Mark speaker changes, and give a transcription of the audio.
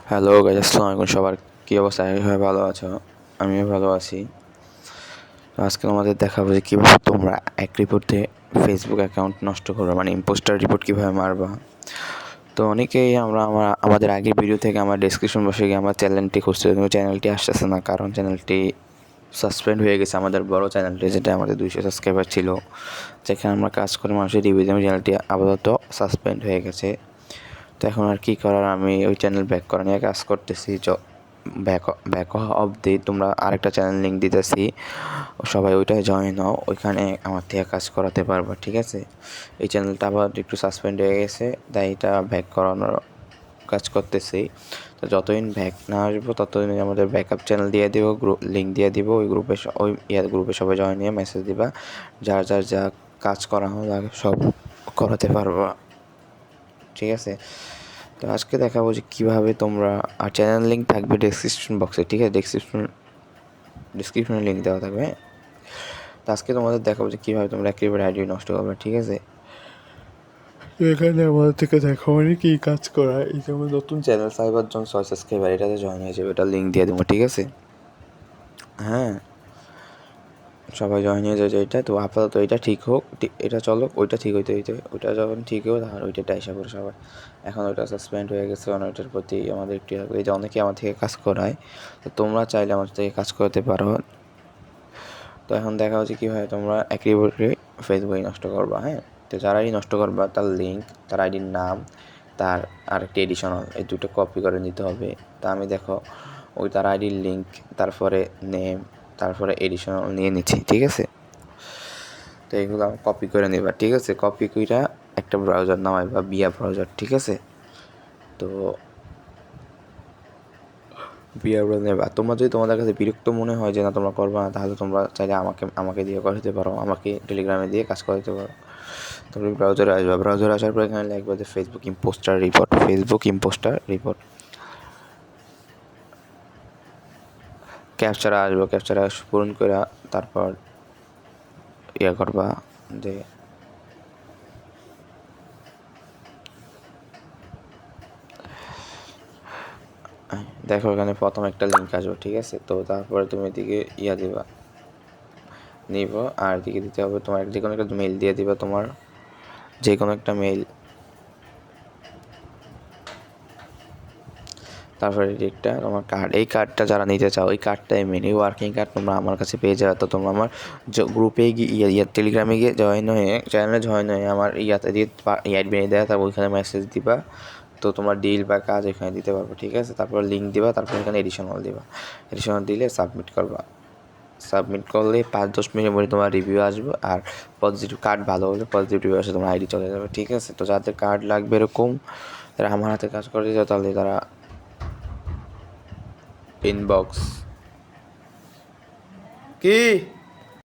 Speaker 1: Hello guys, আসসালামু আলাইকুম। সবার কী অবস্থা? কীভাবে ভালো আছো? আমিও ভালো আছি। তো আজকে আমাদের দেখাবো যে কীভাবে তোমরা এক রিপোর্টে ফেসবুক অ্যাকাউন্ট নষ্ট করবে, মানে ইম্পোস্টার রিপোর্ট কীভাবে মারবা। তো অনেকেই আমাদের আগের ভিডিও থেকে আমার ডেসক্রিপশন বসে গিয়ে আমার চ্যানেলটি খুঁজতে, কিন্তু চ্যানেলটি আসতেছে না, কারণ চ্যানেলটি সাসপেন্ড হয়ে গেছে। আমাদের বড় চ্যানেলটি, যেটা আমাদের 200 সাবস্ক্রাইবার ছিল, যেখানে আমরা কাজ করে মানুষের রিভিউ দিই, চ্যানেলটি আপাতত সাসপেন্ড হয়ে গেছে। তো এখন আর কী করার, আমি ওই চ্যানেল ব্যাক করা নিয়ে কাজ করতেছি। ব্যাক অবধি তোমরা আরেকটা চ্যানেল লিঙ্ক দিতেছি, সবাই ওইটায় জয়েন হও, ওইখানে আমার থেকে কাজ করাতে পারবা, ঠিক আছে? এই চ্যানেলটা আবার একটু সাসপেন্ড হয়ে গেছে, তাই এটা ব্যাক করানোর কাজ করতেছি। তো যতদিন ব্যাক না আসবো ততদিন আমাদের ব্যাকআপ চ্যানেল দিয়ে দেবো, লিঙ্ক দিয়ে দিব, ওই গ্রুপে সবাই জয়েন নিয়ে মেসেজ দিবা, যার যা কাজ করানো লাগে সব করাতে পারবা, ঠিক আছে? তো আজকে দেখাবো যে কীভাবে তোমরা, আর চ্যানেল লিঙ্ক থাকবে ডেসক্রিপশন বক্সে, ঠিক আছে? ডিসক্রিপশনে লিঙ্ক দেওয়া থাকবে। তো আজকে তোমাদের দেখাবো যে কীভাবে তোমরা একেবারে আইডি নষ্ট করবে, ঠিক আছে? এখানে আমাদের থেকে দেখাবো কী কাজ করা। এই যেমন নতুন চ্যানেল 5 সাবস্ক্রাইবার, এটাতে জয়েন হয়ে যাবে, এটা লিঙ্ক দিয়ে দেবো, ঠিক আছে? হ্যাঁ, সবাই জয়েন হয়ে যাবে। এটা তো আপাতত এটা ঠিক হোক, এটা চলো, ওইটা ঠিক হইতে ওইটা যখন ঠিক হোক তখন ওইটাতে আশা করি সবাই। এখন ওইটা সাসপেন্ড হয়ে গেছে, কারণ ওইটার প্রতি আমাদের একটু এই যে অনেকে আমার থেকে কাজ করায়, তো তোমরা চাইলে আমার থেকে কাজ করতে পারো। তো এখন দেখা হচ্ছে কীভাবে তোমরা একেবারে ফেসবুকে নষ্ট করবা। হ্যাঁ, তো যারাই নষ্ট করবা তার লিঙ্ক, তার আইডির নাম, তার আরেকটি এডিশনাল, এই দুটো কপি করে নিতে হবে। তা আমি দেখো ওই তার আইডির লিঙ্ক, তারপরে নেম, তারপরে এডিশনাল নিয়ে নিচ্ছি, ঠিক আছে? তো এইগুলো কপি করে নেবা, ঠিক আছে? কপি কইরা একটা ব্রাউজার নামাইবা, বিয়া ব্রাউজার, ঠিক আছে? তো বিয়া ব্রাউজার নেবা। তোমরা যদি তোমাদের কাছে বিরক্ত মনে হয় যে না তোমরা করবা না, তাহলে তোমরা চাইলে আমাকে দিয়ে করাতে পারো, আমাকে টেলিগ্রামে দিয়ে কাজ করাতে পারো। তারপরে ব্রাউজারে আসবা, ব্রাউজারে আসার পর এখানে লিখবা যে ফেসবুক ইম্পোস্টার রিপোর্ট। ক্যাপচারা আসবো, ক্যাপচারা পূরণ করে তারপর করবা যে দেখো এখানে প্রথম একটা লিঙ্ক আসবে, ঠিক আছে? তো তারপরে তুমি এদিকে দিবা, নিব, আর এদিকে দিতে হবে তোমার যে কোনো একটা মেইল দিয়ে দিবা, তোমার যে কোনো একটা মেইল। তারপরে একটা তোমার কার্ড, এই কার্ডটা যারা নিতে চাও, এই কার্ডটাই মেন, এই ওয়ার্কিং কার্ড তোমরা আমার কাছে পেয়ে যাবে। তো তোমরা আমার গ্রুপে গিয়ে টেলিগ্রামে গিয়ে জয়েন হয়ে, চ্যানেলে জয়েন হয়ে আমার দিয়ে অ্যাড বেরিয়ে দেওয়া, তারপর ওইখানে মেসেজ দিবা। তো তোমার ডিল বা কাজ এখানে দিতে পারবো, ঠিক আছে? তারপর লিঙ্ক দিবা, তারপর এখানে এডিশনাল দিলে সাবমিট করবা। সাবমিট করলে 5-10 মিনিটের মধ্যে তোমার রিভিউ আসবে, আর পজিটিভ কার্ড ভালো হলে পজিটিভ রিভিউ আসে, তোমার আইডি চলে যাবে, ঠিক আছে? তো যাদের কার্ড লাগবে এরকম, তারা আমার হাতে কাজ করে দিতে, তাহলে তারা ইনবক্স কি